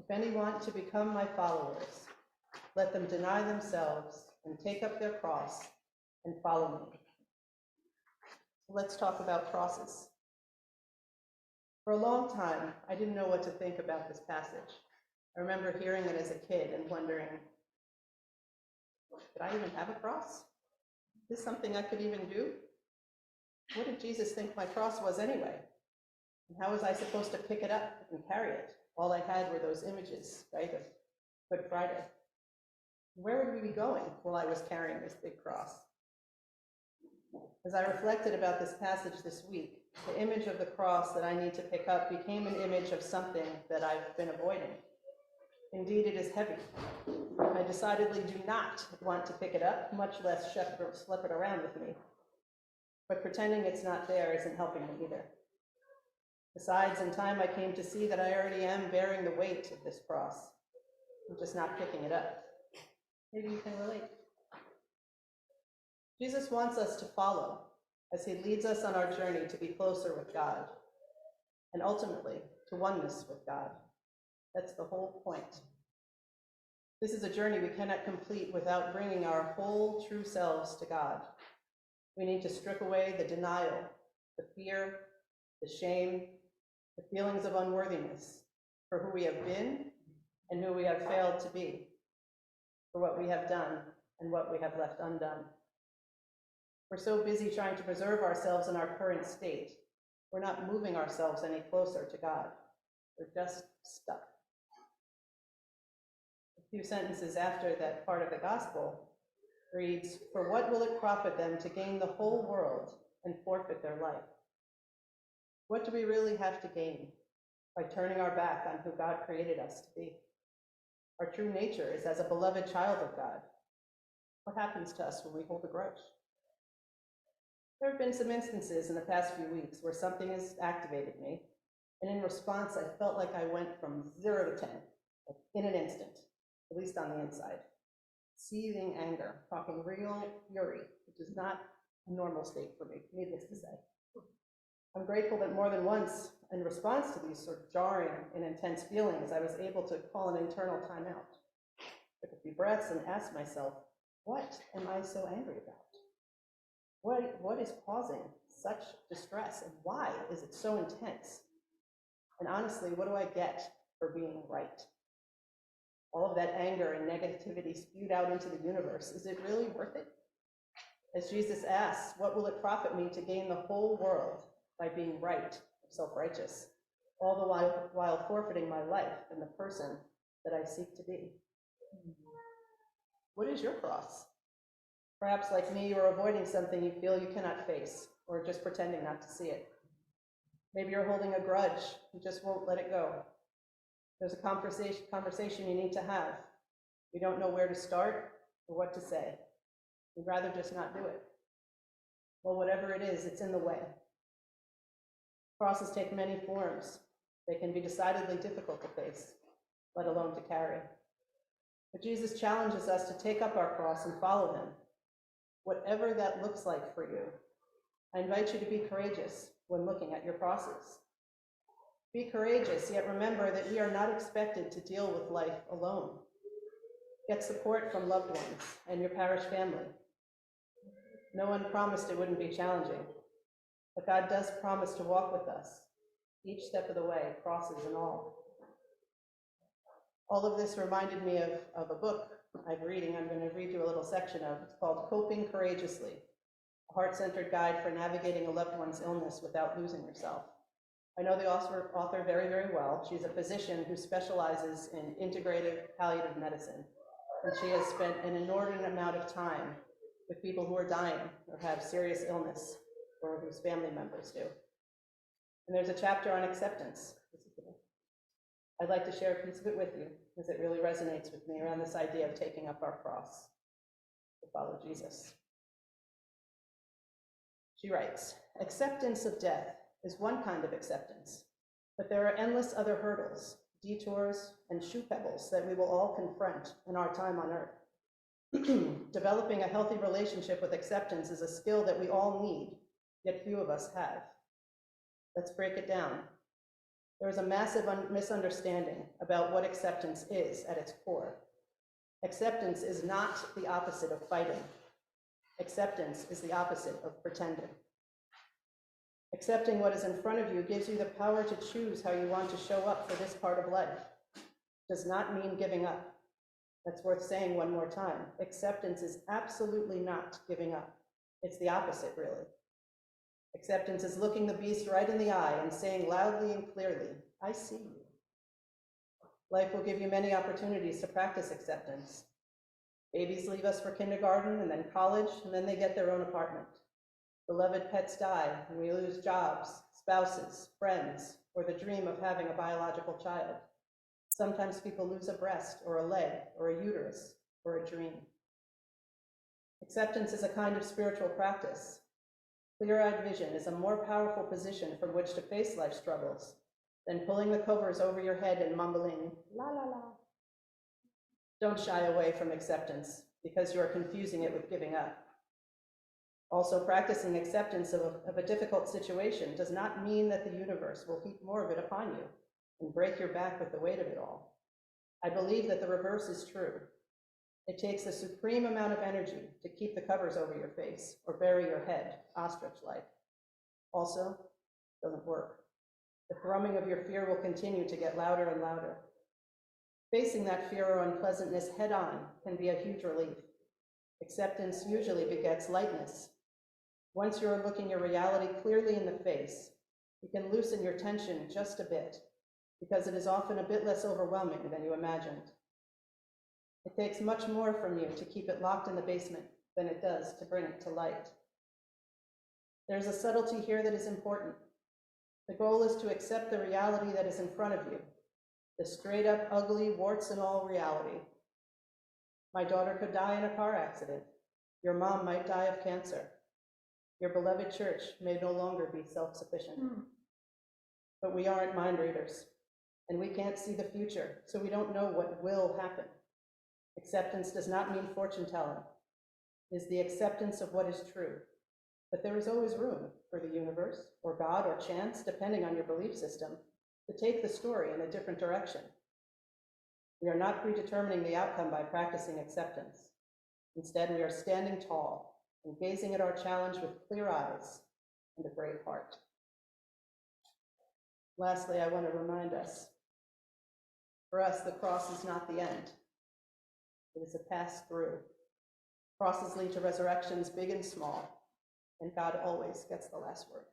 If any want to become my followers, let them deny themselves and take up their cross and follow me. Let's talk about crosses. For a long time, I didn't know what to think about this passage. I remember hearing it as a kid and wondering, did I even have a cross? Is this something I could even do? What did Jesus think my cross was anyway? And how was I supposed to pick it up and carry it? All I had were those images, right, of Good Friday. Where would we be going while I was carrying this big cross? As I reflected about this passage this week, the image of the cross that I need to pick up became an image of something that I've been avoiding. Indeed, it is heavy. I decidedly do not want to pick it up, much less slip it around with me. But pretending it's not there isn't helping me either. Besides, in time I came to see that I already am bearing the weight of this cross. I'm just not picking it up. Maybe you can relate. Jesus wants us to follow as he leads us on our journey to be closer with God and ultimately to oneness with God. That's the whole point. This is a journey we cannot complete without bringing our whole true selves to God. We need to strip away the denial, the fear, the shame, the feelings of unworthiness for who we have been and who we have failed to be, for what we have done and what we have left undone. We're so busy trying to preserve ourselves in our current state, we're not moving ourselves any closer to God. We're just stuck. A few sentences after that part of the gospel reads, "For what will it profit them to gain the whole world and forfeit their life?" What do we really have to gain by turning our back on who God created us to be? Our true nature is as a beloved child of God. What happens to us when we hold a grudge? There have been some instances in the past few weeks where something has activated me, and in response, I felt like I went from 0 to 10 in an instant, at least on the inside. Seething anger, talking real fury, which is not a normal state for me, needless to say. I'm grateful that more than once, in response to these sort of jarring and intense feelings, I was able to call an internal timeout, took a few breaths and asked myself, what am I so angry about? What is causing such distress, and why is it so intense? And honestly, what do I get for being right? All of that anger and negativity spewed out into the universe, is it really worth it? As Jesus asks, what will it profit me to gain the whole world by being right, self-righteous, all the while forfeiting my life and the person that I seek to be? What is your cross? Perhaps like me, you're avoiding something you feel you cannot face, or just pretending not to see it. Maybe you're holding a grudge, you just won't let it go. There's a conversation you need to have. You don't know where to start or what to say. You'd rather just not do it. Well, whatever it is, it's in the way. Crosses take many forms. They can be decidedly difficult to face, let alone to carry. But Jesus challenges us to take up our cross and follow him, whatever that looks like for you. I invite you to be courageous when looking at your crosses. Be courageous, yet remember that we are not expected to deal with life alone. Get support from loved ones and your parish family. No one promised it wouldn't be challenging, but God does promise to walk with us each step of the way, crosses and all. All of this reminded me of a book I'm reading. I'm going to read you a little section of. It's called Coping Courageously, a heart-centered guide for navigating a loved one's illness without losing yourself. I know the author very, very well. She's a physician who specializes in integrative palliative medicine, and she has spent an inordinate amount of time with people who are dying or have serious illness or whose family members do. And there's a chapter on acceptance. I'd like to share a piece of it with you because it really resonates with me around this idea of taking up our cross to follow Jesus. She writes, acceptance of death is one kind of acceptance, but there are endless other hurdles, detours, and shoe pebbles that we will all confront in our time on earth. Developing a healthy relationship with acceptance is a skill that we all need, yet few of us have. Let's break it down. There is a massive misunderstanding about what acceptance is at its core. Acceptance is not the opposite of fighting. Acceptance is the opposite of pretending. Accepting what is in front of you gives you the power to choose how you want to show up for this part of life. Does not mean giving up. That's worth saying one more time. Acceptance is absolutely not giving up. It's the opposite, really. Acceptance is looking the beast right in the eye and saying loudly and clearly, I see you. Life will give you many opportunities to practice acceptance. Babies leave us for kindergarten and then college, and then they get their own apartment. Beloved pets die, and we lose jobs, spouses, friends, or the dream of having a biological child. Sometimes people lose a breast, or a leg, or a uterus, or a dream. Acceptance is a kind of spiritual practice. Clear-eyed vision is a more powerful position from which to face life struggles than pulling the covers over your head and mumbling, la la la. Don't shy away from acceptance because you are confusing it with giving up. Also, practicing acceptance of a difficult situation does not mean that the universe will heap more of it upon you and break your back with the weight of it all. I believe that the reverse is true. It takes a supreme amount of energy to keep the covers over your face or bury your head, ostrich-like. Also, it doesn't work. The thrumming of your fear will continue to get louder and louder. Facing that fear or unpleasantness head-on can be a huge relief. Acceptance usually begets lightness. Once you're looking your reality clearly in the face, you can loosen your tension just a bit, because it is often a bit less overwhelming than you imagined. It takes much more from you to keep it locked in the basement than it does to bring it to light. There's a subtlety here that is important. The goal is to accept the reality that is in front of you, the straight-up, ugly, warts and all reality. My daughter could die in a car accident. Your mom might die of cancer. Your beloved church may no longer be self-sufficient. But we aren't mind readers, and we can't see the future, so we don't know what will happen. Acceptance does not mean fortune-telling. It is the acceptance of what is true. But there is always room for the universe, or God, or chance, depending on your belief system, to take the story in a different direction. We are not predetermining the outcome by practicing acceptance. Instead, we are standing tall and gazing at our challenge with clear eyes and a brave heart. Lastly, I want to remind us, for us, the cross is not the end. It is a pass-through. Crosses lead to resurrections big and small, and God always gets the last word.